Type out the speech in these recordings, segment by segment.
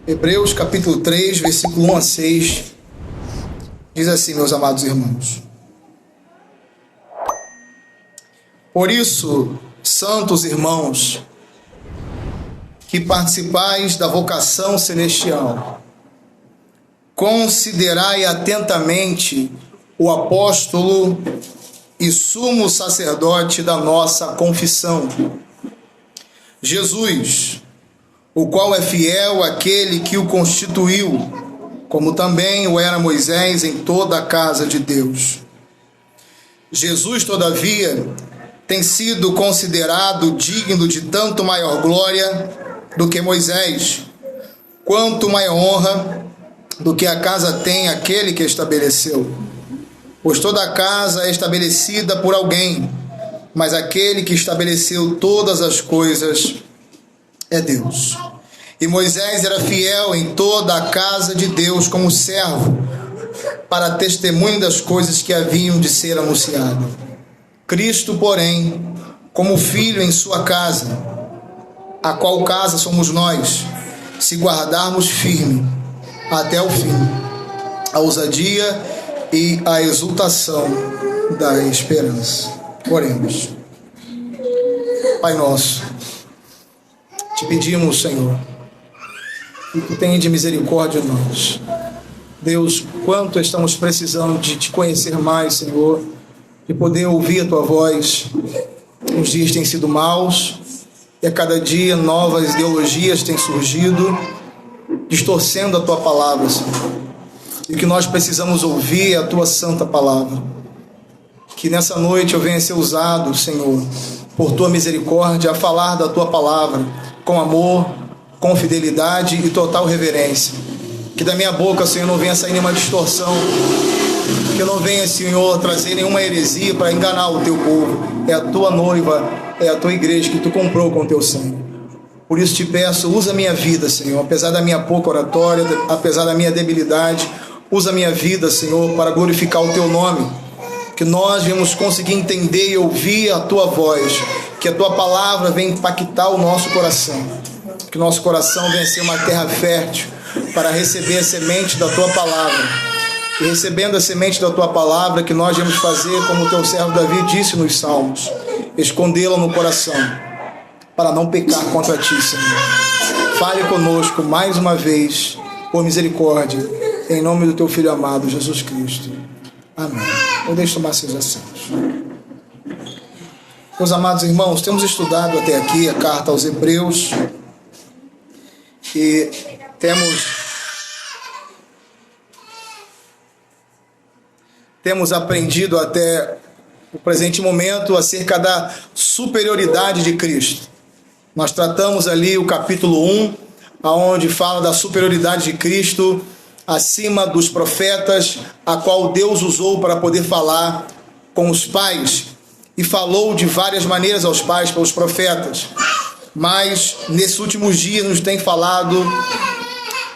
Hebreus capítulo 3, versículo 1 a 6, diz assim, meus amados irmãos: Por isso, santos irmãos, que participais da vocação celestial, considerai atentamente o apóstolo e sumo sacerdote da nossa confissão, Jesus, o qual é fiel àquele que o constituiu, como também o era Moisés em toda a casa de Deus. Jesus, todavia, tem sido considerado digno de tanto maior glória do que Moisés, quanto maior honra do que a casa tem aquele que estabeleceu. Pois toda a casa é estabelecida por alguém, mas aquele que estabeleceu todas as coisas é Deus. E Moisés era fiel em toda a casa de Deus como servo, para testemunho das coisas que haviam de ser anunciadas. Cristo, porém, como filho em sua casa, a qual casa somos nós, se guardarmos firme até o fim a ousadia e a exultação da esperança. Oremos. Pai nosso, te pedimos, Senhor, que tu tenha de misericórdia de nós. Deus, quanto estamos precisando de te conhecer mais, Senhor, de poder ouvir a tua voz. Os dias têm sido maus e a cada dia novas ideologias têm surgido, distorcendo a tua palavra, Senhor. E o que nós precisamos ouvir é a tua santa palavra. Que nessa noite eu venha ser usado, Senhor, por tua misericórdia, a falar da tua palavra com amor, com fidelidade e total reverência. Que da minha boca, Senhor, não venha sair nenhuma distorção. Que eu não venha, Senhor, trazer nenhuma heresia para enganar o teu povo. É a tua noiva, é a tua igreja que tu comprou com o teu sangue. Por isso te peço, usa a minha vida, Senhor, apesar da minha pouca oratória, apesar da minha debilidade, usa a minha vida, Senhor, para glorificar o teu nome. Que nós venhamos conseguir entender e ouvir a tua voz, que a tua palavra venha impactar o nosso coração. Que nosso coração venha ser uma terra fértil para receber a semente da tua palavra. E recebendo a semente da tua palavra, que nós vamos fazer como o teu servo Davi disse nos Salmos, escondê-la no coração, para não pecar contra ti, Senhor. Fale conosco mais uma vez, por misericórdia, em nome do teu Filho amado, Jesus Cristo. Amém. Podeis tomar seus assentos. Meus amados irmãos, temos estudado até aqui a carta aos Hebreus e temos aprendido até o presente momento acerca da superioridade de Cristo. Nós tratamos ali o capítulo 1, onde fala da superioridade de Cristo acima dos profetas, a qual Deus usou para poder falar com os pais, e falou de várias maneiras aos pais pelos profetas. Mas nesses últimos dias nos tem falado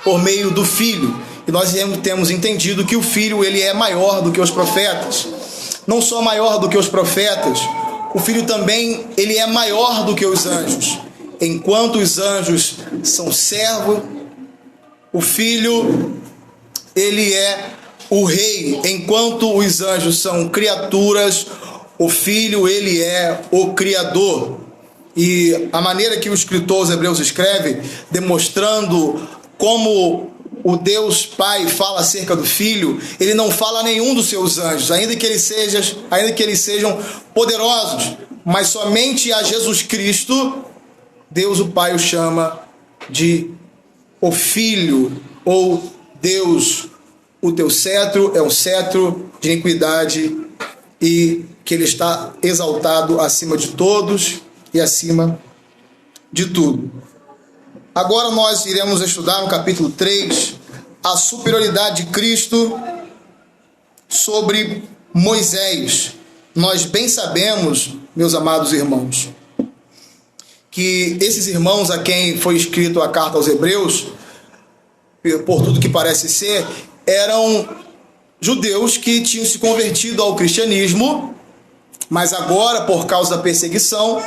por meio do Filho, e nós temos entendido que o Filho ele é maior do que os profetas. Não só maior do que os profetas, o Filho também ele é maior do que os anjos. Enquanto os anjos são servos, o Filho ele é o rei. Enquanto os anjos são criaturas, o Filho ele é o Criador. E a maneira que o escritor aos Hebreus escreve, demonstrando como o Deus Pai fala acerca do Filho, ele não fala a nenhum dos seus anjos, ainda que eles sejam poderosos, mas somente a Jesus Cristo, Deus o Pai o chama de o Filho, ou Deus, o teu cetro é um cetro de iniquidade, e que ele está exaltado acima de todos e acima de tudo. Agora nós iremos estudar no capítulo 3 a superioridade de Cristo sobre Moisés. Nós bem sabemos, meus amados irmãos, que esses irmãos a quem foi escrito a carta aos Hebreus, por tudo que parece ser, eram judeus que tinham se convertido ao cristianismo, mas agora, por causa da perseguição,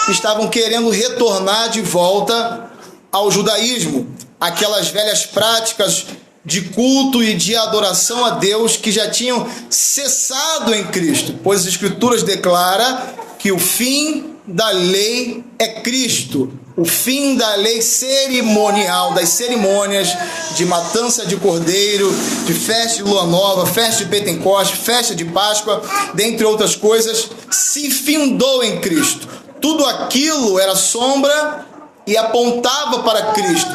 estavam querendo retornar de volta ao judaísmo, aquelas velhas práticas de culto e de adoração a Deus que já tinham cessado em Cristo, pois as Escrituras declaram que o fim da lei é Cristo, o fim da lei cerimonial, das cerimônias de matança de cordeiro, de festa de lua nova, festa de Pentecoste, festa de Páscoa, dentre outras coisas, se findou em Cristo. Tudo aquilo era sombra e apontava para Cristo.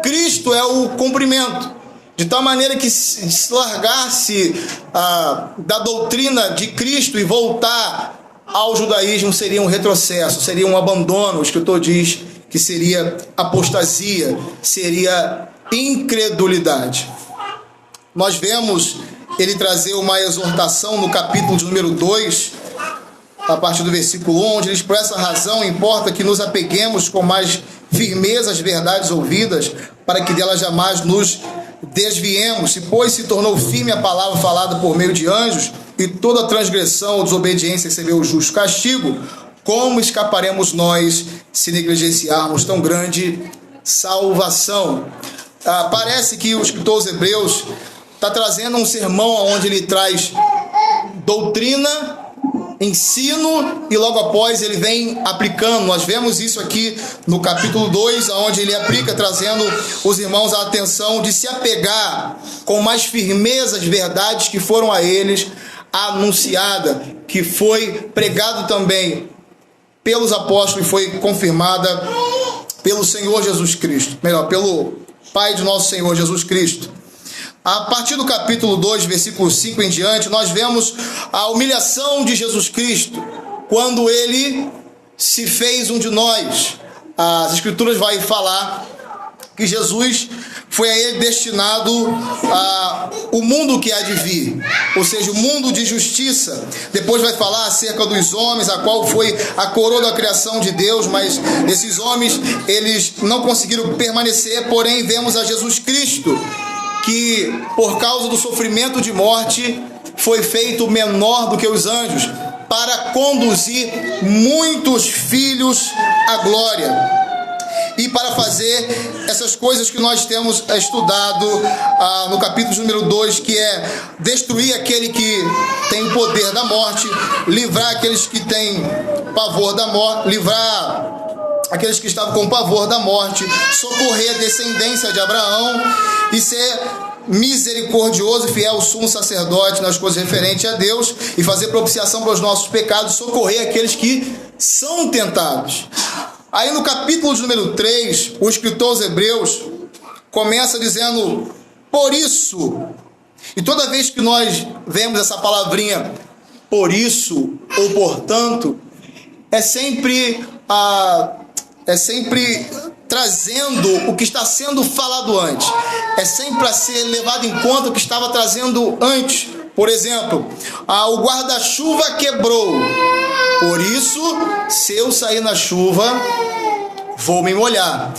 Cristo é o cumprimento. De tal maneira que se largar-se da doutrina de Cristo e voltar ao judaísmo seria um retrocesso, seria um abandono. O escritor diz que seria apostasia, seria incredulidade. Nós vemos ele trazer uma exortação no capítulo de número 2, a partir do versículo 1, onde ele diz: por essa razão importa que nos apeguemos com mais firmeza às verdades ouvidas, para que delas jamais nos desviemos. Se, pois, se tornou firme a palavra falada por meio de anjos, e toda transgressão ou desobediência recebeu o justo castigo, como escaparemos nós se negligenciarmos tão grande salvação? Parece que o escritor aos Hebreus está trazendo um sermão onde ele traz doutrina, ensino, e logo após ele vem aplicando. Nós vemos isso aqui no capítulo 2, onde ele aplica, trazendo os irmãos à atenção de se apegar com mais firmeza às verdades que foram a eles anunciada, que foi pregado também pelos apóstolos e foi confirmada pelo Senhor Jesus Cristo, melhor, pelo Pai de nosso Senhor Jesus Cristo. A partir do capítulo 2, versículo 5 em diante, nós vemos a humilhação de Jesus Cristo, quando ele se fez um de nós. As Escrituras vai falar que Jesus foi a ele destinado o mundo que há de vir, ou seja, o mundo de justiça. Depois vai falar acerca dos homens, a qual foi a coroa da criação de Deus, mas esses homens, eles não conseguiram permanecer, porém vemos a Jesus Cristo, que por causa do sofrimento de morte foi feito menor do que os anjos, para conduzir muitos filhos à glória. E para fazer essas coisas que nós temos estudado no capítulo número 2, que é destruir aquele que tem o poder da morte, livrar aqueles que têm pavor da morte, livrar aqueles que estavam com pavor da morte, socorrer a descendência de Abraão e ser misericordioso e fiel sumo sacerdote nas coisas referentes a Deus e fazer propiciação para os nossos pecados, socorrer aqueles que são tentados. Aí no capítulo de número 3, o escritor aos Hebreus começa dizendo: por isso. E toda vez que nós vemos essa palavrinha por isso ou portanto, é sempre trazendo o que está sendo falado antes. É sempre a ser levado em conta o que estava trazendo antes. Por exemplo, o guarda-chuva quebrou. Por isso, se eu sair na chuva, vou me molhar.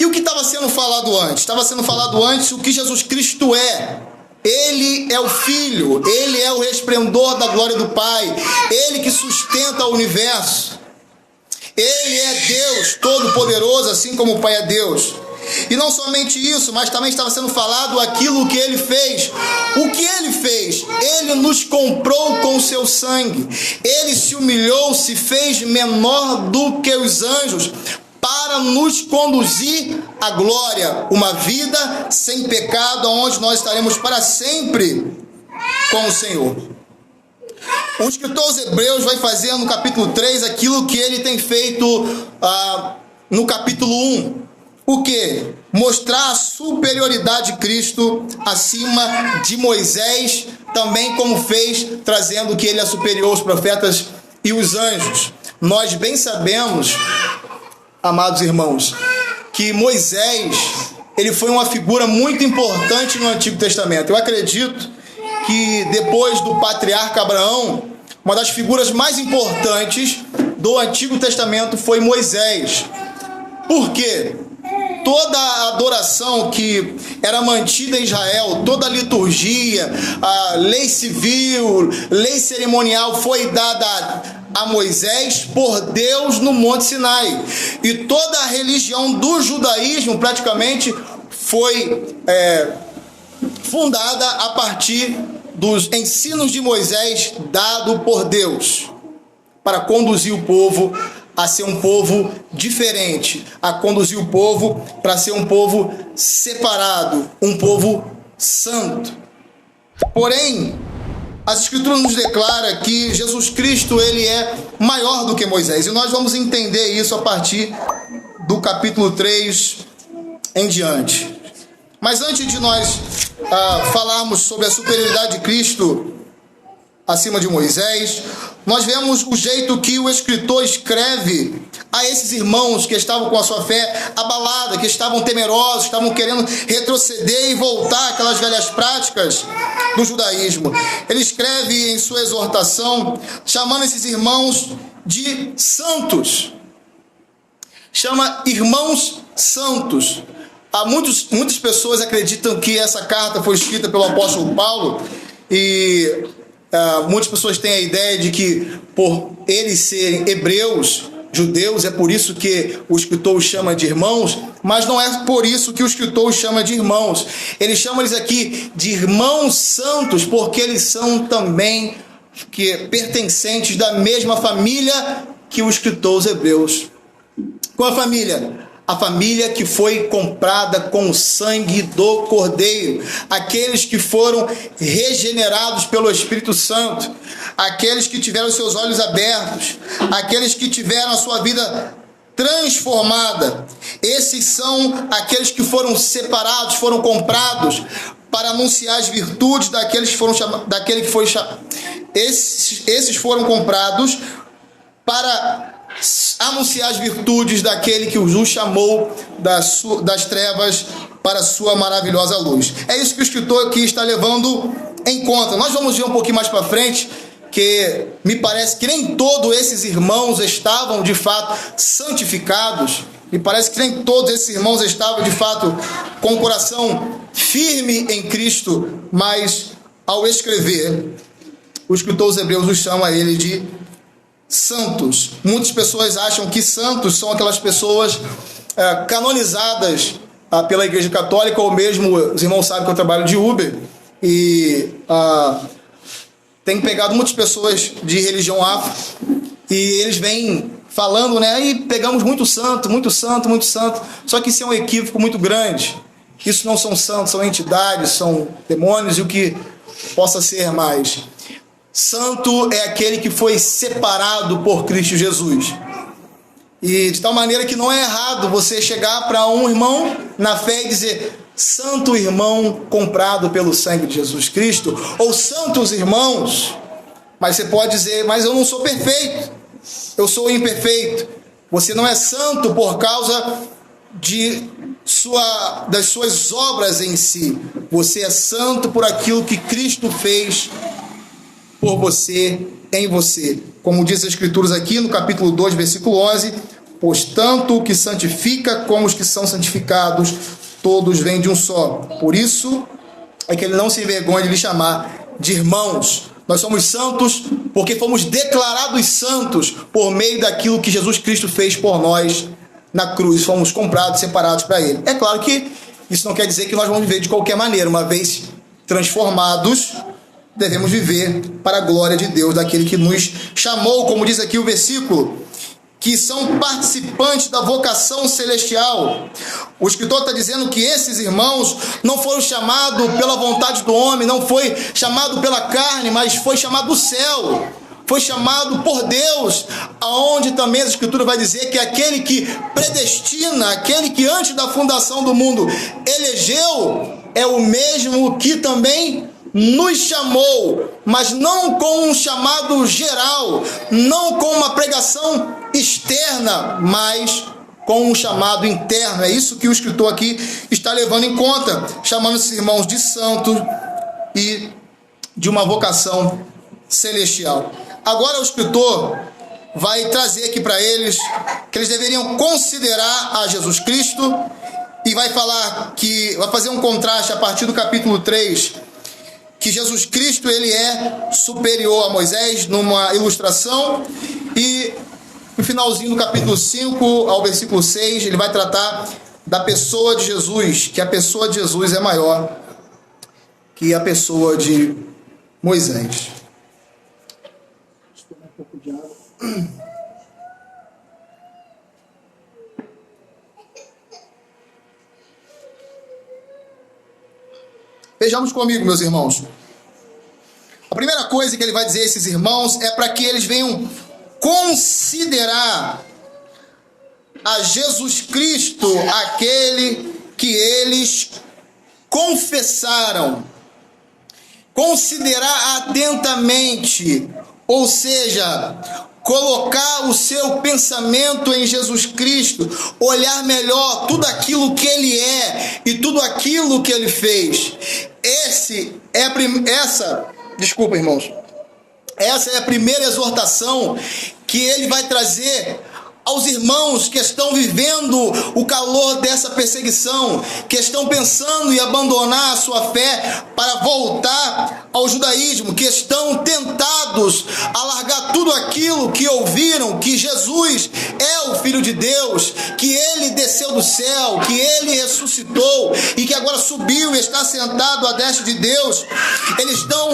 E o que estava sendo falado antes? Estava sendo falado antes o que Jesus Cristo é. Ele é o Filho, Ele é o resplendor da glória do Pai, Ele que sustenta o universo. Ele é Deus Todo-Poderoso, assim como o Pai é Deus. E não somente isso, mas também estava sendo falado aquilo que Ele fez. O que Ele fez? Ele nos comprou com o seu sangue. Ele se humilhou, se fez menor do que os anjos, para nos conduzir à glória, uma vida sem pecado, onde nós estaremos para sempre com o Senhor. O escritor aos Hebreus vai fazer no capítulo 3 aquilo que ele tem feito no capítulo 1. O que? Mostrar a superioridade de Cristo acima de Moisés, também como fez, trazendo que ele é superior aos profetas e os anjos. Nós bem sabemos, amados irmãos, que Moisés, ele foi uma figura muito importante no Antigo Testamento. Eu acredito que depois do patriarca Abraão, uma das figuras mais importantes do Antigo Testamento foi Moisés. Por quê? Toda a adoração que era mantida em Israel, toda a liturgia, a lei civil, lei cerimonial foi dada a Moisés por Deus no Monte Sinai. E toda a religião do judaísmo praticamente foi fundada a partir dos ensinos de Moisés dado por Deus para conduzir o povo a ser um povo diferente, a conduzir o povo para ser um povo separado, um povo santo. Porém, as Escrituras nos declaram que Jesus Cristo ele é maior do que Moisés, e nós vamos entender isso a partir do capítulo 3 em diante. Mas antes de nós falarmos sobre a superioridade de Cristo acima de Moisés, nós vemos o jeito que o escritor escreve a esses irmãos que estavam com a sua fé abalada, que estavam temerosos, estavam querendo retroceder e voltar àquelas velhas práticas do judaísmo. Ele escreve em sua exortação, chamando esses irmãos de santos. Chama irmãos santos. Muitas pessoas acreditam que essa carta foi escrita pelo apóstolo Paulo e muitas pessoas têm a ideia de que por eles serem hebreus, judeus, é por isso que o escritor os chama de irmãos, mas não é por isso que o escritor os chama de irmãos. Ele chama eles aqui de irmãos santos, porque eles são também pertencentes da mesma família que o escritor os hebreus. Qual a família? A família que foi comprada com o sangue do Cordeiro, aqueles que foram regenerados pelo Espírito Santo, aqueles que tiveram seus olhos abertos, aqueles que tiveram a sua vida transformada. Esses são aqueles que foram separados, foram comprados para anunciar as virtudes daqueles que foram esses foram comprados para anunciar as virtudes daquele que os chamou das trevas para a sua maravilhosa luz. É isso que o escritor aqui está levando em conta. Nós vamos ver um pouquinho mais para frente que me parece que nem todos esses irmãos estavam de fato santificados. Me parece que nem todos esses irmãos estavam de fato com o coração firme em Cristo, mas ao escrever, o escritor aos Hebreus os chama ele de santos. Muitas pessoas acham que santos são aquelas pessoas canonizadas pela Igreja Católica, ou mesmo, os irmãos sabem que eu trabalho de Uber, e tenho pegado muitas pessoas de religião afro, e eles vêm falando, né, aí pegamos muito santo, muito santo, muito santo, só que isso é um equívoco muito grande. Isso não são santos, são entidades, são demônios e o que possa ser mais. Santo é aquele que foi separado por Cristo Jesus. E de tal maneira que não é errado você chegar para um irmão na fé e dizer: santo irmão comprado pelo sangue de Jesus Cristo, ou santos irmãos. Mas você pode dizer: mas eu não sou perfeito, eu sou imperfeito. Você não é santo por causa das suas obras em si. Você é santo por aquilo que Cristo fez por você, em você. Como diz as Escrituras aqui no capítulo 2, versículo 11: pois tanto o que santifica como os que são santificados, todos vêm de um só. Por isso é que ele não se envergonha de lhe chamar de irmãos. Nós somos santos porque fomos declarados santos por meio daquilo que Jesus Cristo fez por nós na cruz. Fomos comprados, separados para ele. É claro que isso não quer dizer que nós vamos viver de qualquer maneira. Uma vez transformados, devemos viver para a glória de Deus, daquele que nos chamou, como diz aqui o versículo, que são participantes da vocação celestial. O escritor está dizendo que esses irmãos não foram chamados pela vontade do homem, não foi chamado pela carne, mas foi chamado do céu, foi chamado por Deus, aonde também a Escritura vai dizer que aquele que predestina, aquele que antes da fundação do mundo elegeu, é o mesmo que também nos chamou, mas não com um chamado geral, não com uma pregação externa, mas com um chamado interno. É isso que o escritor aqui está levando em conta, chamando esses irmãos de santos e de uma vocação celestial. Agora o escritor vai trazer aqui para eles que eles deveriam considerar a Jesus Cristo, e vai fazer um contraste a partir do capítulo 3, que Jesus Cristo ele é superior a Moisés numa ilustração, e no finalzinho do capítulo 5 ao versículo 6 ele vai tratar da pessoa de Jesus, que a pessoa de Jesus é maior que a pessoa de Moisés. Deixa eu tomar um pouco de água. Vejamos comigo, meus irmãos. A primeira coisa que ele vai dizer a esses irmãos é para que eles venham considerar a Jesus Cristo aquele que eles confessaram. Considerar atentamente, ou seja, colocar o seu pensamento em Jesus Cristo, olhar melhor tudo aquilo que ele é e tudo aquilo que ele fez. Desculpa, irmãos. Essa é a primeira exortação que ele vai trazer aos irmãos que estão vivendo o calor dessa perseguição, que estão pensando em abandonar a sua fé para voltar ao judaísmo, que estão tentados a largar tudo aquilo que ouviram, que Jesus é o Filho de Deus, que ele desceu do céu, que ele ressuscitou e que agora subiu e está sentado à destra de Deus. Eles estão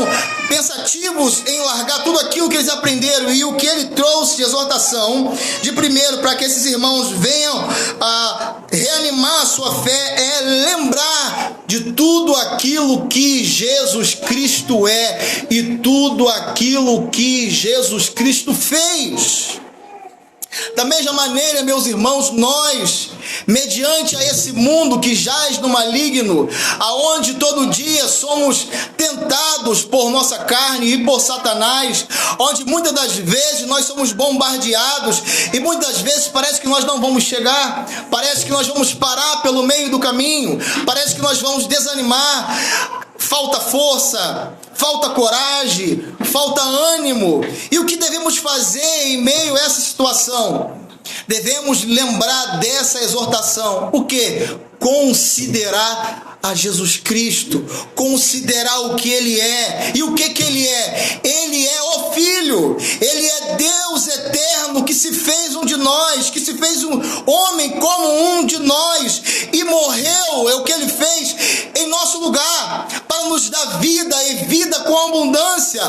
pensativos em largar tudo aquilo que eles aprenderam, e o que ele trouxe de exortação, de primeiro, para que esses irmãos venham a reanimar a sua fé, é lembrar de tudo aquilo que Jesus Cristo é e tudo aquilo que Jesus Cristo fez. Da mesma maneira, meus irmãos, nós, mediante a esse mundo que jaz no maligno, aonde todo dia somos tentados por nossa carne e por Satanás, onde muitas das vezes nós somos bombardeados e muitas vezes parece que nós não vamos chegar, parece que nós vamos parar pelo meio do caminho, parece que nós vamos desanimar. Falta força, falta coragem, falta ânimo. E o que devemos fazer em meio a essa situação? Devemos lembrar dessa exortação. O quê? Considerar a Jesus Cristo, considerar o que ele é. E o que ele é? Ele é o Filho, ele é Deus eterno que se fez um de nós, que se fez um homem como um de nós e morreu, é o que ele fez em nosso lugar, para nos dar vida e vida com abundância.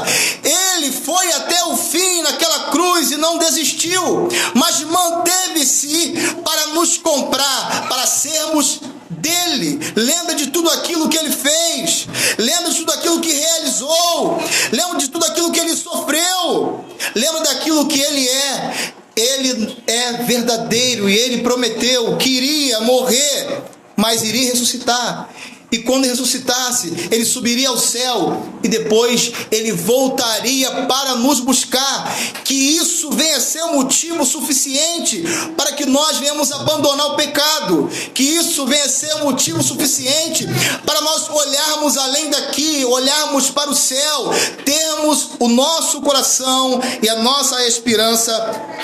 Ele foi até o fim naquela cruz e não desistiu, mas manteve-se para nos comprar, para sermos dele. Lembra de tudo aquilo que ele fez, lembra de tudo aquilo que realizou, lembra de tudo aquilo que ele sofreu, lembra daquilo que ele é. Ele é verdadeiro e ele prometeu que iria morrer, mas iria ressuscitar. E quando ressuscitasse, ele subiria ao céu e depois ele voltaria para nos buscar. Que isso venha a ser um motivo suficiente para que nós venhamos abandonar o pecado. Que isso venha a ser um motivo suficiente para nós olharmos além daqui, olharmos para o céu, termos o nosso coração e a nossa esperança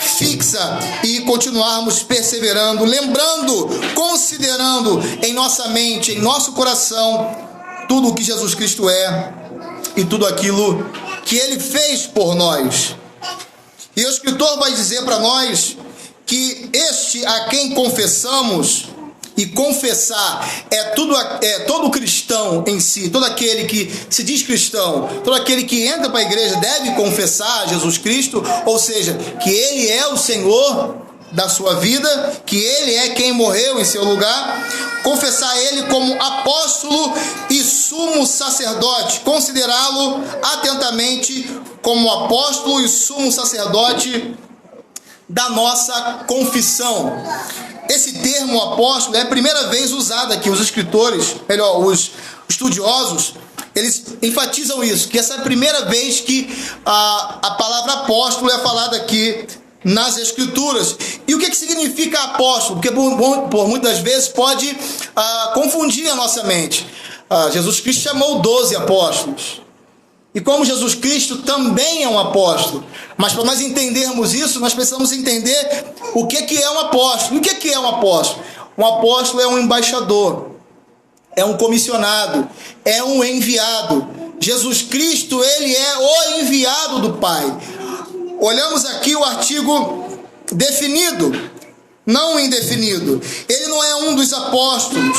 fixa e continuarmos perseverando, lembrando, considerando em nossa mente, em nosso coração, tudo o que Jesus Cristo é e tudo aquilo que ele fez por nós. E o escritor vai dizer para nós que este a quem confessamos, e confessar todo cristão em si, todo aquele que se diz cristão, todo aquele que entra para a igreja deve confessar Jesus Cristo, ou seja, que ele é o Senhor da sua vida, que ele é quem morreu em seu lugar, confessar ele como apóstolo e sumo sacerdote, considerá-lo atentamente como apóstolo e sumo sacerdote da nossa confissão. Esse termo apóstolo é a primeira vez usado aqui. Os escritores, os estudiosos, eles enfatizam isso, que essa é a primeira vez que a palavra apóstolo é falada aqui nas escrituras. E o que significa apóstolo? Porque por muitas vezes pode confundir a nossa mente. Jesus Cristo chamou 12 apóstolos. E como Jesus Cristo também é um apóstolo, mas para nós entendermos isso, nós precisamos entender o que é um apóstolo. O que é um apóstolo? Um apóstolo é um embaixador, é um comissionado, é um enviado. Jesus Cristo, ele é o enviado do Pai. Olhamos aqui o artigo definido. não indefinido. Ele não é um dos apóstolos.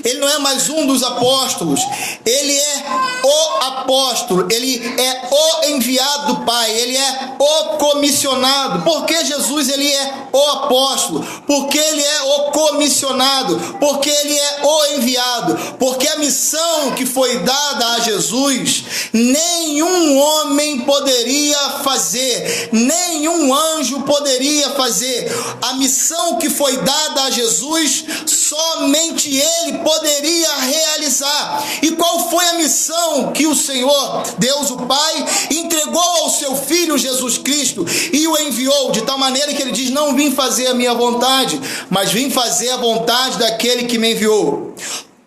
Ele não é mais um dos apóstolos. Ele é o apóstolo. Ele é o enviado do Pai. Ele é o comissionado. Por que Jesus ele é o apóstolo? Porque ele é o comissionado. Porque ele é o enviado. Porque a missão que foi dada a Jesus, nenhum homem poderia fazer. Nenhum anjo poderia fazer. A missão que foi dada a Jesus, somente ele poderia realizar. E qual foi a missão que o Senhor, Deus o Pai, entregou ao seu Filho Jesus Cristo e o enviou de tal maneira que ele diz: não vim fazer a minha vontade, mas vim fazer a vontade daquele que me enviou.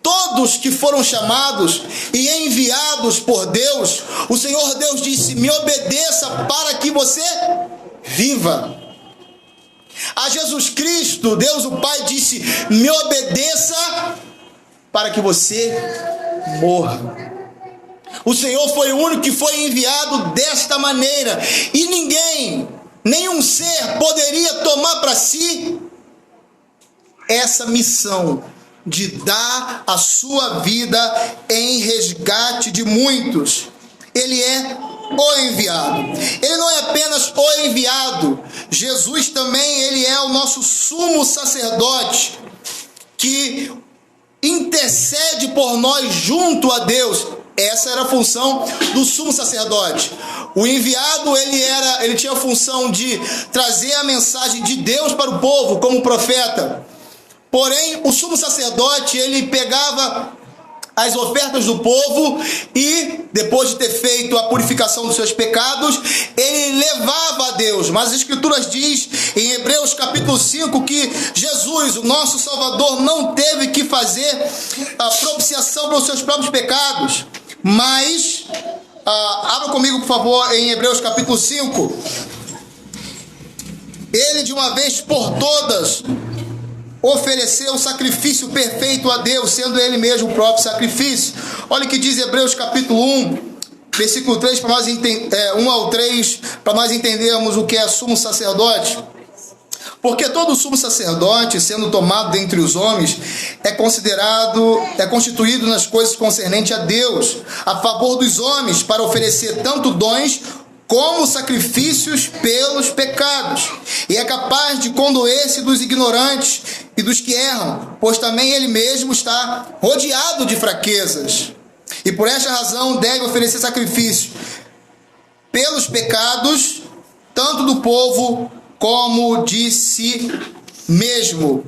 Todos que foram chamados e enviados por Deus, o Senhor Deus disse: me obedeça para que você viva. A Jesus Cristo, Deus o Pai disse: me obedeça para que você morra. O Senhor foi o único que foi enviado desta maneira. E ninguém, nenhum ser poderia tomar para si essa missão de dar a sua vida em resgate de muitos. Ele é o enviado. Ele não é apenas o enviado. Jesus também, ele é o nosso sumo sacerdote, que intercede por nós junto a Deus. Essa era a função do sumo sacerdote. O enviado, ele tinha a função de trazer a mensagem de Deus para o povo como profeta. Porém, o sumo sacerdote, ele pegava as ofertas do povo e, depois de ter feito a purificação dos seus pecados, ele levava a Deus. Mas as Escrituras diz em Hebreus capítulo 5 que Jesus, o nosso Salvador, não teve que fazer a propiciação pelos seus próprios pecados. Mas, abra comigo por favor em Hebreus capítulo 5. Ele de uma vez por todas ofereceu o sacrifício perfeito a Deus, sendo ele mesmo o próprio sacrifício. Olha o que diz Hebreus capítulo 1, versículo 3, para nós 1 ao 3, para nós entendermos o que é sumo sacerdote. Porque todo sumo sacerdote, sendo tomado dentre os homens, é constituído nas coisas concernentes a Deus, a favor dos homens, para oferecer tanto dons como sacrifícios pelos pecados, e é capaz de condoer-se dos ignorantes e dos que erram, pois também ele mesmo está rodeado de fraquezas, e por esta razão deve oferecer sacrifício pelos pecados, tanto do povo como de si mesmo.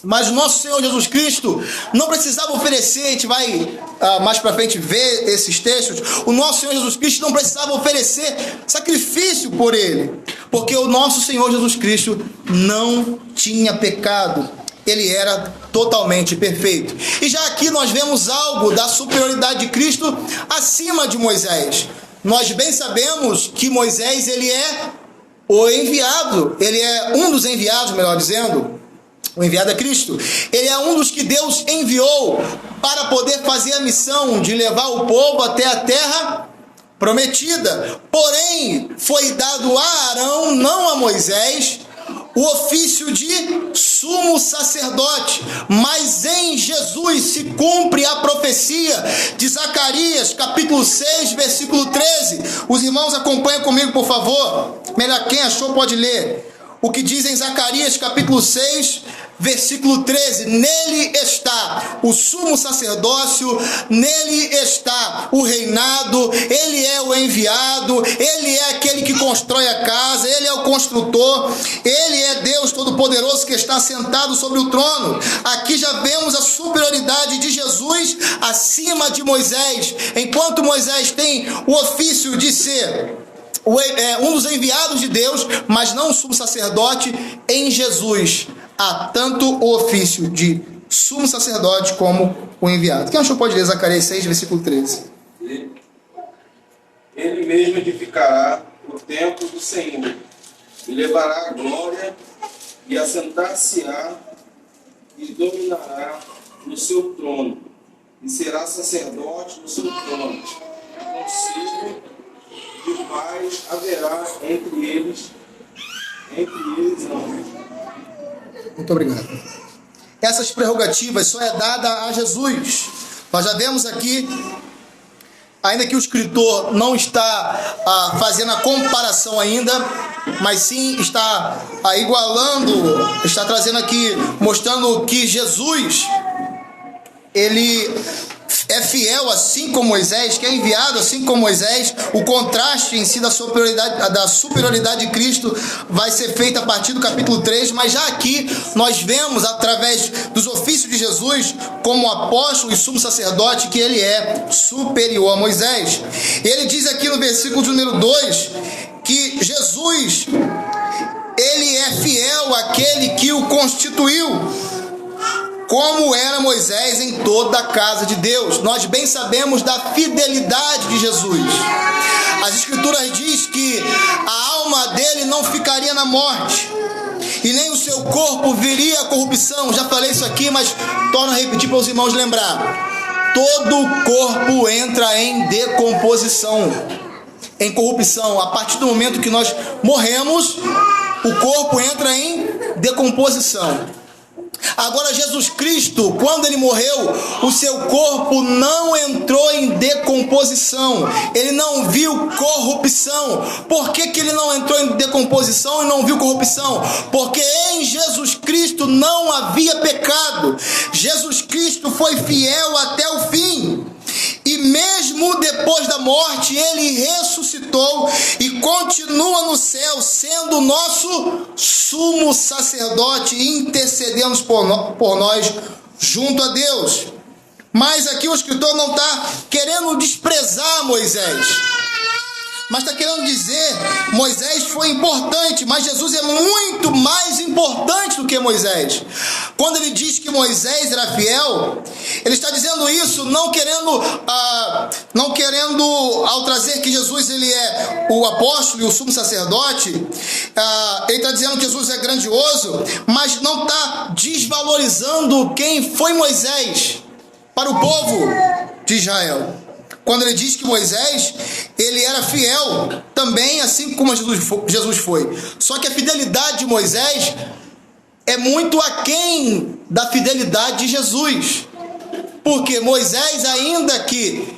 Mas o nosso Senhor Jesus Cristo não precisava oferecer, a gente vai mais para frente ver esses textos, o nosso Senhor Jesus Cristo não precisava oferecer sacrifício por ele, porque o nosso Senhor Jesus Cristo não tinha pecado, ele era totalmente perfeito. E já aqui nós vemos algo da superioridade de Cristo acima de Moisés. Nós bem sabemos que Moisés, ele é o enviado, ele é um dos enviados, melhor dizendo. O enviado é Cristo. Ele é um dos que Deus enviou para poder fazer a missão de levar o povo até a terra prometida. Porém, foi dado a Arão, não a Moisés, o ofício de sumo sacerdote. Mas em Jesus se cumpre a profecia de Zacarias, capítulo 6, versículo 13. Os irmãos acompanham comigo, por favor. Melhor, quem achou pode ler. O que diz em Zacarias, capítulo 6, versículo 13, nele está o sumo sacerdócio, nele está o reinado, ele é o enviado, ele é aquele que constrói a casa, ele é o construtor, ele é Deus Todo-Poderoso que está sentado sobre o trono. Aqui já vemos a superioridade de Jesus acima de Moisés. Enquanto Moisés tem o ofício de ser um dos enviados de Deus, mas não o sumo sacerdote, em Jesus há tanto o ofício de sumo sacerdote como o enviado. Quem achou pode ler Zacarias 6, versículo 13. Ele mesmo edificará o templo do Senhor, e levará a glória, e assentar-se-á, e dominará no seu trono, e será sacerdote no seu trono. Conselho de paz haverá entre eles não. Muito obrigado. Essas prerrogativas só é dada a Jesus. Nós já vemos aqui, ainda que o escritor não está fazendo a comparação ainda, mas sim está igualando, está trazendo aqui, mostrando que Jesus, ele é fiel assim como Moisés, que é enviado assim como Moisés. O contraste em si da superioridade de Cristo vai ser feito a partir do capítulo 3, mas já aqui nós vemos, através dos ofícios de Jesus, como apóstolo e sumo sacerdote, que ele é superior a Moisés. Ele diz aqui no versículo de número 2, que Jesus, ele é fiel àquele que o constituiu, como era Moisés em toda a casa de Deus. Nós bem sabemos da fidelidade de Jesus. As Escrituras diz que a alma dele não ficaria na morte, e nem o seu corpo viria à corrupção. Já falei isso aqui, mas torno a repetir para os irmãos lembrar. Todo o corpo entra em decomposição, em corrupção. A partir do momento que nós morremos, o corpo entra em decomposição. Agora, Jesus Cristo, quando ele morreu, o seu corpo não entrou em decomposição, ele não viu corrupção. Por que ele não entrou em decomposição e não viu corrupção? Porque em Jesus Cristo não havia pecado. Jesus Cristo foi fiel até o fim. E mesmo depois da morte, ele ressuscitou e continua no céu, sendo o nosso sumo sacerdote, intercedendo por nós junto a Deus. Mas aqui o escritor não está querendo desprezar Moisés, mas está querendo dizer, Moisés foi importante, mas Jesus é muito mais importante do que Moisés. Quando ele diz que Moisés era fiel, ele está dizendo isso não querendo, ao trazer que Jesus ele é o apóstolo e o sumo sacerdote, ele está dizendo que Jesus é grandioso, mas não está desvalorizando quem foi Moisés para o povo de Israel. Quando ele diz que Moisés, ele era fiel também, assim como Jesus foi. Só que a fidelidade de Moisés é muito aquém da fidelidade de Jesus. Porque Moisés, ainda que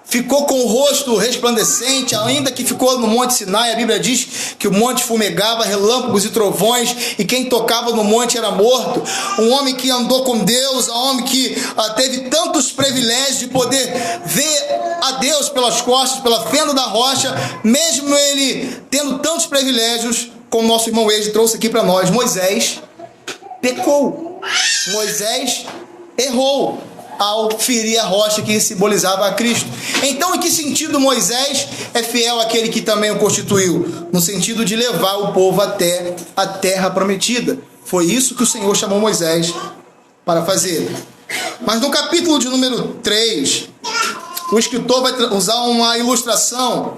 ficou com o rosto resplandecente, ainda que ficou no Monte Sinai, a Bíblia diz que o monte fumegava, relâmpagos e trovões, e quem tocava no monte era morto. Um homem que andou com Deus, um homem que teve tantos privilégios de poder ver a Deus pelas costas, pela fenda da rocha, mesmo ele tendo tantos privilégios, como nosso irmão Eide trouxe aqui para nós, Moisés pecou, Moisés errou ao ferir a rocha que simbolizava a Cristo. Então, em que sentido Moisés é fiel àquele que também o constituiu? No sentido de levar o povo até a terra prometida. Foi isso que o Senhor chamou Moisés para fazer. Mas no capítulo de número 3, o escritor vai usar uma ilustração,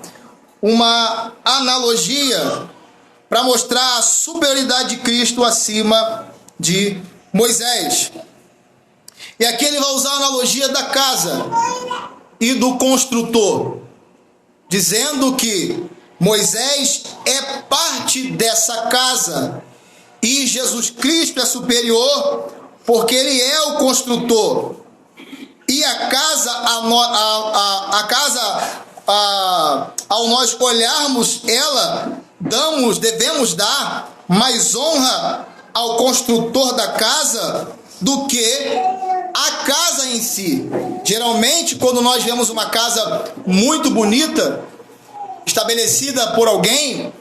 uma analogia, para mostrar a superioridade de Cristo acima de Moisés. E aqui ele vai usar a analogia da casa e do construtor, dizendo que Moisés é parte dessa casa e Jesus Cristo é superior porque ele é o construtor. E a casa, ao nós olharmos ela, devemos dar mais honra ao construtor da casa do que a casa em si. Geralmente, quando nós vemos uma casa muito bonita, estabelecida por alguém,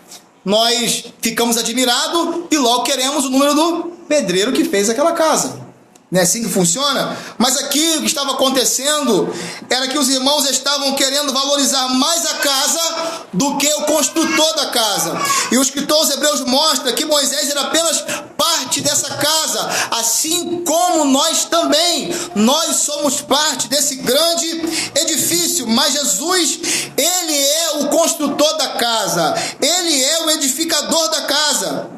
nós ficamos admirados e logo queremos o número do pedreiro que fez aquela casa. Não é assim que funciona? Mas aqui o que estava acontecendo era que os irmãos estavam querendo valorizar mais a casa do que o construtor da casa. E o escritor aos Hebreus mostra que Moisés era apenas parte dessa casa, assim como nós também. Nós somos parte desse grande edifício, mas Jesus, ele é o construtor da casa, ele é o edificador da casa.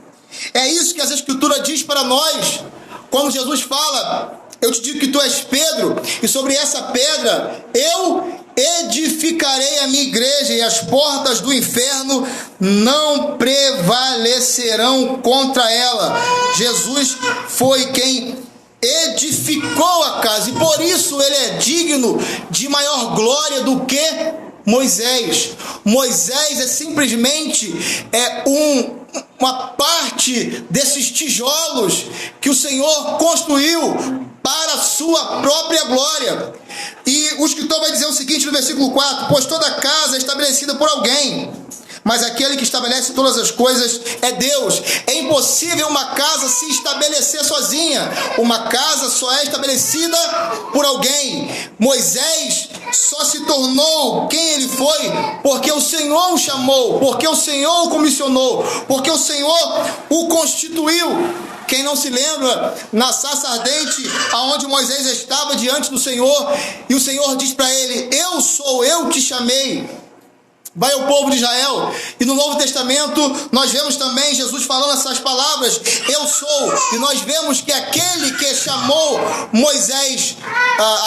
É isso que as Escrituras diz para nós. Quando Jesus fala, eu te digo que tu és Pedro, e sobre essa pedra eu edificarei a minha igreja e as portas do inferno não prevalecerão contra ela. Jesus foi quem edificou a casa e por isso ele é digno de maior glória do que Moisés. Moisés é simplesmente uma parte desses tijolos que o Senhor construiu para a sua própria glória. E o escritor vai dizer o seguinte no versículo 4: pois toda casa é estabelecida por alguém, mas aquele que estabelece todas as coisas é Deus. É impossível uma casa se estabelecer sozinha. Uma casa só é estabelecida por alguém. Moisés só se tornou quem ele foi porque o Senhor o chamou, porque o Senhor o comissionou, porque o Senhor o constituiu. Quem não se lembra, na sarça ardente, aonde Moisés estava diante do Senhor, e o Senhor diz para ele: eu te chamei. Vai ao povo de Israel. E no Novo Testamento nós vemos também Jesus falando essas palavras: eu sou. E nós vemos que aquele que chamou Moisés,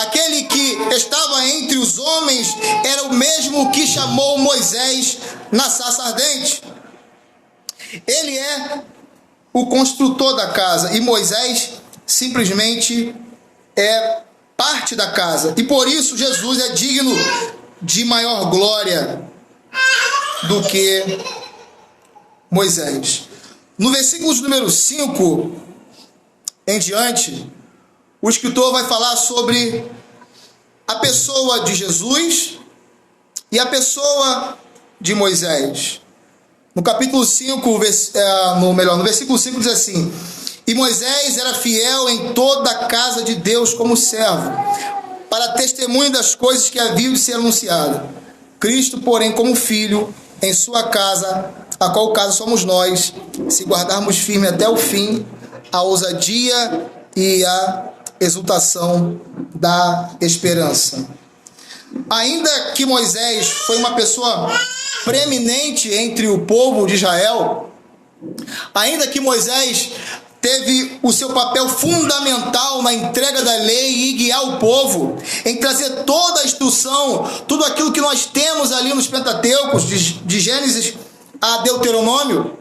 aquele que estava entre os homens, era o mesmo que chamou Moisés na sarça ardente. Ele é o construtor da casa e Moisés simplesmente é parte da casa. E por isso Jesus é digno de maior glória do que Moisés. No versículo número 5 em diante, o escritor vai falar sobre a pessoa de Jesus e a pessoa de Moisés. No capítulo 5, no versículo 5 diz assim: e Moisés era fiel em toda a casa de Deus como servo, para testemunho das coisas que haviam de ser anunciadas. Cristo, porém, como filho, em sua casa, a qual casa somos nós, se guardarmos firme até o fim a ousadia e a exultação da esperança. Ainda que Moisés foi uma pessoa preeminente entre o povo de Israel, ainda que Moisés teve o seu papel fundamental na entrega da lei e guiar o povo, em trazer toda a instrução, tudo aquilo que nós temos ali nos Pentateucos, de Gênesis a Deuteronômio,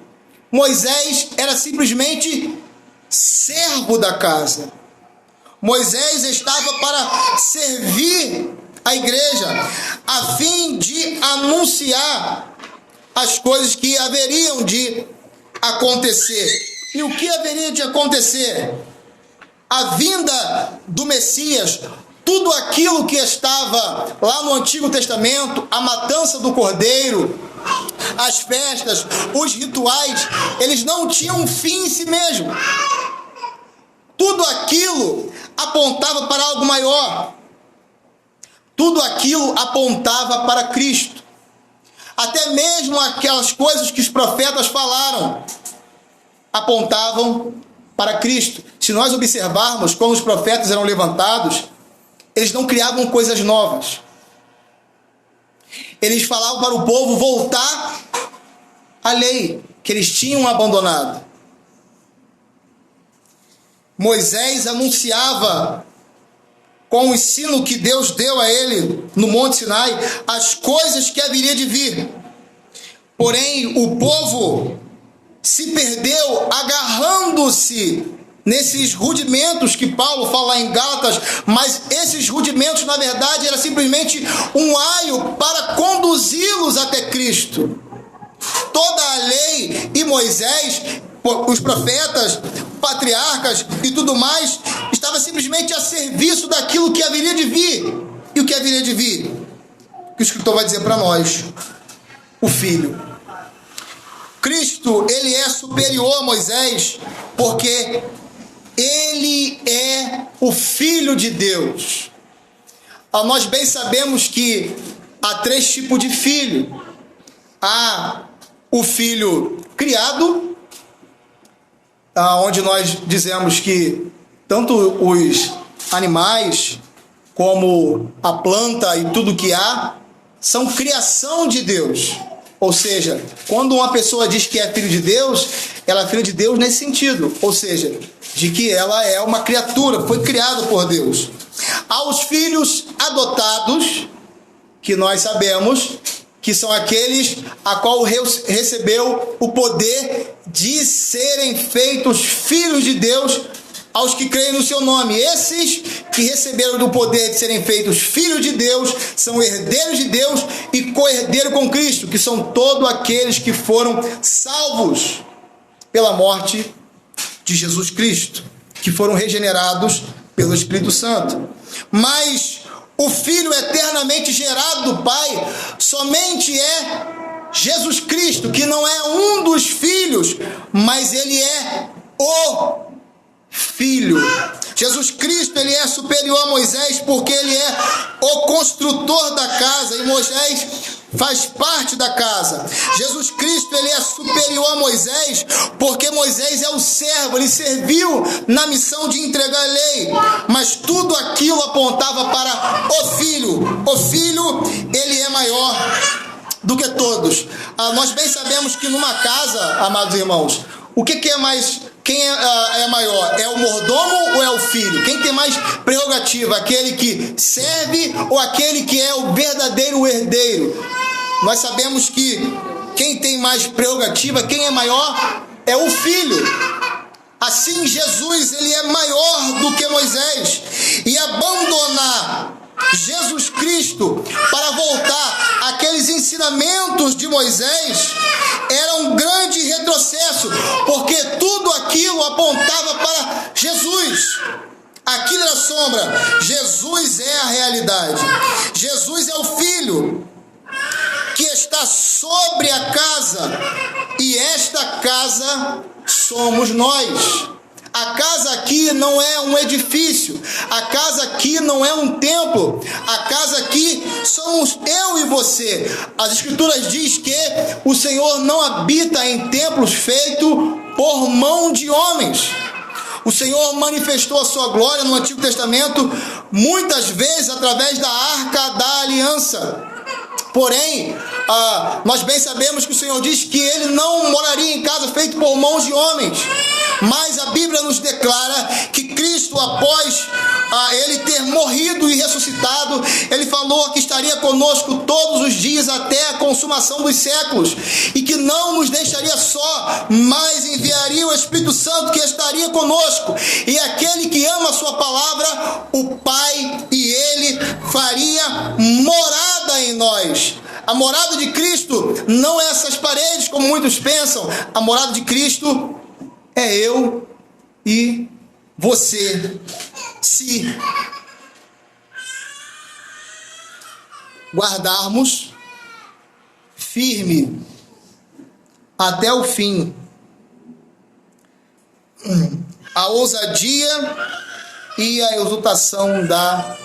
Moisés era simplesmente servo da casa. Moisés estava para servir a igreja, a fim de anunciar as coisas que haveriam de acontecer. E o que haveria de acontecer? A vinda do Messias, tudo aquilo que estava lá no Antigo Testamento, a matança do cordeiro, as festas, os rituais, eles não tinham um fim em si mesmo. Tudo aquilo apontava para algo maior. Tudo aquilo apontava para Cristo. Até mesmo aquelas coisas que os profetas falaram apontavam para Cristo. Se nós observarmos como os profetas eram levantados, eles não criavam coisas novas. Eles falavam para o povo voltar à lei que eles tinham abandonado. Moisés anunciava, com o ensino que Deus deu a ele no Monte Sinai, as coisas que haveria de vir. Porém, o povo se perdeu agarrando-se nesses rudimentos que Paulo fala em Gálatas, mas esses rudimentos, na verdade, era simplesmente um aio para conduzi-los até Cristo. Toda a lei e Moisés, os profetas, patriarcas e tudo mais, estava simplesmente a serviço daquilo que haveria de vir. E o que haveria de vir? Que o escritor vai dizer para nós: o Filho. Cristo, ele é superior a Moisés, porque ele é o Filho de Deus. Nós bem sabemos que há 3 tipos de filho. Há o filho criado, onde nós dizemos que tanto os animais como a planta e tudo que há são criação de Deus. Ou seja, quando uma pessoa diz que é filho de Deus, ela é filha de Deus nesse sentido. Ou seja, de que ela é uma criatura, foi criada por Deus. Aos filhos adotados, que nós sabemos que são aqueles a qual recebeu o poder de serem feitos filhos de Deus aos que creem no seu nome. Esses que receberam do poder de serem feitos filhos de Deus são herdeiros de Deus e co-herdeiros com Cristo, que são todos aqueles que foram salvos pela morte de Jesus Cristo, que foram regenerados pelo Espírito Santo. Mas o Filho eternamente gerado do Pai somente é Jesus Cristo, que não é um dos filhos, mas ele é o Filho. Jesus Cristo, ele é superior a Moisés porque ele é o construtor da casa e Moisés faz parte da casa. Jesus Cristo, ele é superior a Moisés porque Moisés é o servo, ele serviu na missão de entregar a lei, mas tudo aquilo apontava para o Filho. O Filho, ele é maior do que todos. Nós bem sabemos que numa casa, amados irmãos, o que é mais... Quem é maior? É o mordomo ou é o filho? Quem tem mais prerrogativa? Aquele que serve ou aquele que é o verdadeiro herdeiro? Nós sabemos que quem tem mais prerrogativa, quem é maior, é o filho. Assim, Jesus, ele é maior do que Moisés. E abandonar Jesus Cristo para voltar àqueles ensinamentos de Moisés era um grande retrocesso, porque tudo aquilo apontava para Jesus. Aquilo era sombra. Jesus é a realidade. Jesus é o Filho que está sobre a casa, e esta casa somos nós. A casa aqui não é um edifício, a casa aqui não é um templo, a casa aqui somos eu e você. As Escrituras dizem que o Senhor não habita em templos feitos por mão de homens. O Senhor manifestou a sua glória no Antigo Testamento muitas vezes através da Arca da Aliança. Porém, nós bem sabemos que o Senhor diz que ele não moraria em casa feita por mãos de homens. Mas a Bíblia nos declara que Cristo, após ele ter morrido e ressuscitado, ele falou que estaria conosco todos os dias até a consumação dos séculos, e que não nos deixaria só, mas enviaria o Espírito Santo que estaria conosco, e aquele que ama a sua palavra, o Pai e ele faria morada em nós. A morada de Cristo não é essas paredes como muitos pensam. A morada de Cristo é eu e você. Se guardarmos firme até o fim a ousadia e a exultação da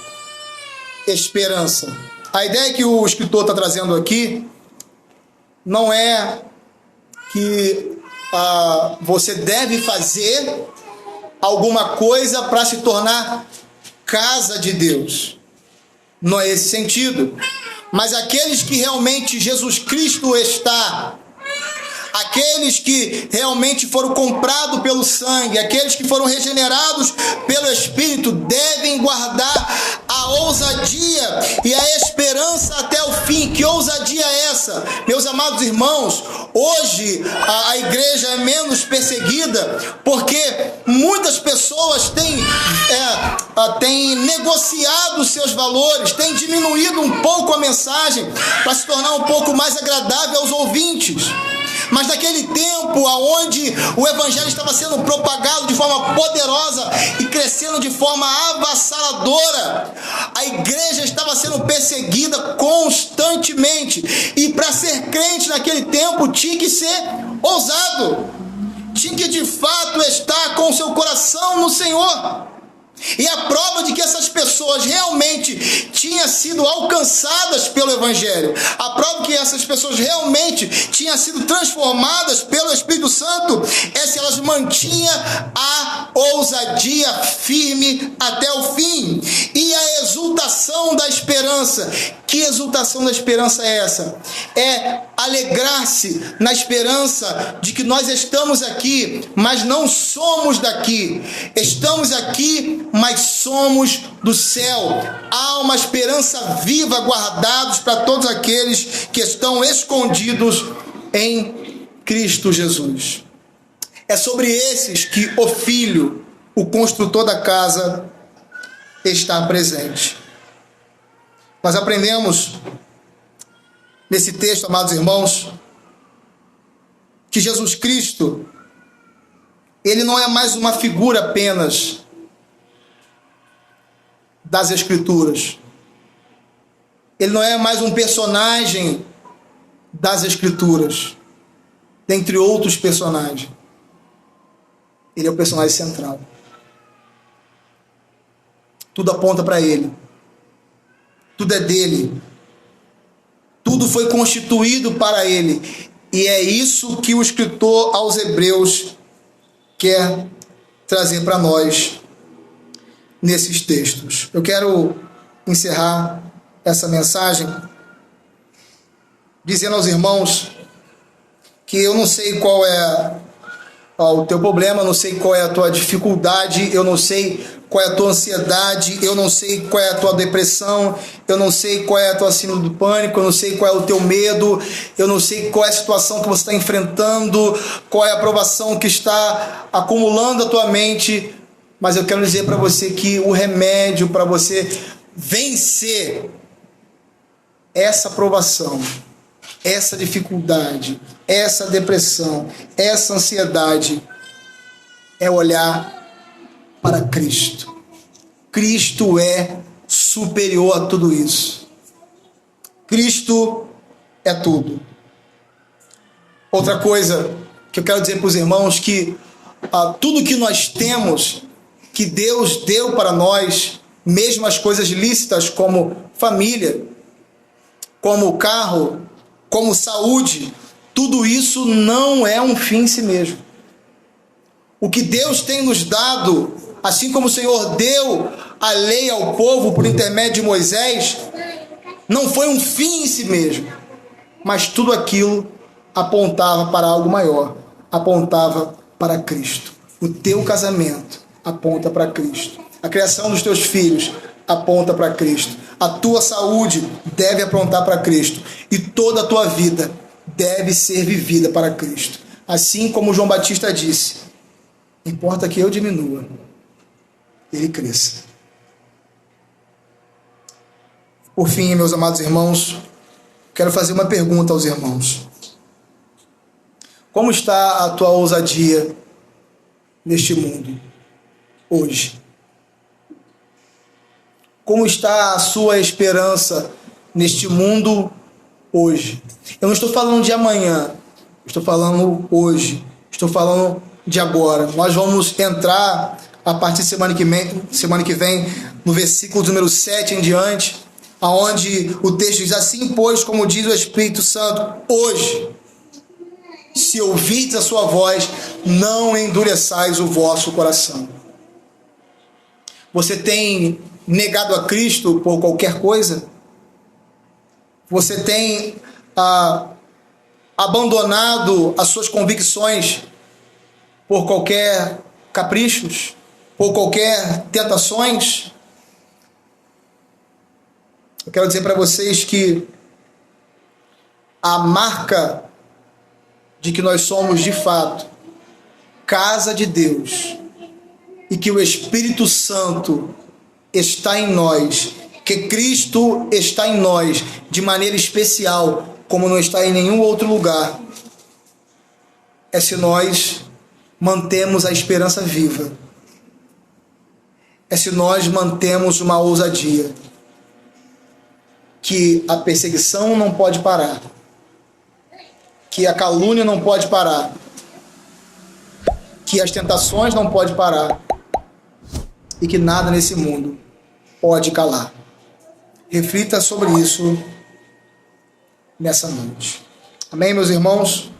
esperança. A ideia que o escritor está trazendo aqui não é que você deve fazer alguma coisa para se tornar casa de Deus. Não é esse sentido. Mas aqueles que realmente Jesus Cristo está, aqueles que realmente foram comprados pelo sangue, aqueles que foram regenerados pelo Espírito, devem guardar a ousadia e a esperança até o fim. Que ousadia é essa? Meus amados irmãos, hoje a igreja é menos perseguida porque muitas pessoas têm negociado seus valores, têm diminuído um pouco a mensagem para se tornar um pouco mais agradável aos ouvintes. Mas naquele tempo onde o evangelho estava sendo propagado de forma poderosa e crescendo de forma avassaladora, a igreja estava sendo perseguida constantemente. E para ser crente naquele tempo tinha que ser ousado, tinha que de fato estar com o seu coração no Senhor. E a prova de que essas pessoas realmente tinham sido alcançadas pelo Evangelho, a prova que essas pessoas realmente tinham sido transformadas pelo Espírito Santo, é se elas mantinham a ousadia firme até o fim e a exultação da esperança. esperança. Que exultação da esperança é essa? É alegrar-se na esperança de que nós estamos aqui, mas não somos daqui. Estamos aqui, mas somos do céu. Há uma esperança viva guardados para todos aqueles que estão escondidos em Cristo Jesus. É sobre esses que o Filho, o construtor da casa, está presente. Nós aprendemos nesse texto, amados irmãos, que Jesus Cristo, ele não é mais uma figura apenas das Escrituras. Ele não é mais um personagem das Escrituras, dentre outros personagens. Ele é o personagem central. Tudo aponta para ele. Tudo é dele. Tudo foi constituído para ele. E é isso que o escritor aos Hebreus quer trazer para nós nesses textos. Eu quero encerrar essa mensagem dizendo aos irmãos que eu não sei qual é o teu problema, não sei qual é a tua dificuldade, eu não sei qual é a tua ansiedade, eu não sei qual é a tua depressão, eu não sei qual é a tua síndrome do pânico, eu não sei qual é o teu medo, eu não sei qual é a situação que você está enfrentando, qual é a provação que está acumulando a tua mente, mas eu quero dizer para você que o remédio para você vencer essa provação, essa dificuldade, essa depressão, essa ansiedade, é olhar para Cristo. Cristo é superior a tudo isso. Cristo é tudo. Outra coisa que eu quero dizer para os irmãos, que tudo que nós temos, que Deus deu para nós, mesmo as coisas lícitas como família, como carro, como saúde, tudo isso não é um fim em si mesmo. O que Deus tem nos dado, assim como o Senhor deu a lei ao povo por intermédio de Moisés, não foi um fim em si mesmo, mas tudo aquilo apontava para algo maior, apontava para Cristo. O teu casamento aponta para Cristo. A criação dos teus filhos aponta para Cristo. A tua saúde deve apontar para Cristo. E toda a tua vida deve ser vivida para Cristo. Assim como João Batista disse, importa que eu diminua, ele cresça. Por fim, meus amados irmãos, quero fazer uma pergunta aos irmãos. Como está a tua ousadia neste mundo hoje? Como está a sua esperança neste mundo hoje? Eu não estou falando de amanhã, estou falando hoje, estou falando de agora. Nós vamos entrar a partir de semana que vem no versículo número 7 em diante, aonde o texto diz assim: pois, como diz o Espírito Santo, hoje, se ouvirdes a sua voz, não endureçais o vosso coração. Você tem negado a Cristo por qualquer coisa? Você tem abandonado as suas convicções por qualquer caprichos, por qualquer tentações? Eu quero dizer para vocês que a marca de que nós somos de fato casa de Deus e que o Espírito Santo está em nós, que Cristo está em nós de maneira especial, como não está em nenhum outro lugar, é se nós mantemos a esperança viva, é se nós mantemos uma ousadia, que a perseguição não pode parar, que a calúnia não pode parar, que as tentações não podem parar e que nada nesse mundo pode calar. Reflita sobre isso nessa noite. Amém, meus irmãos?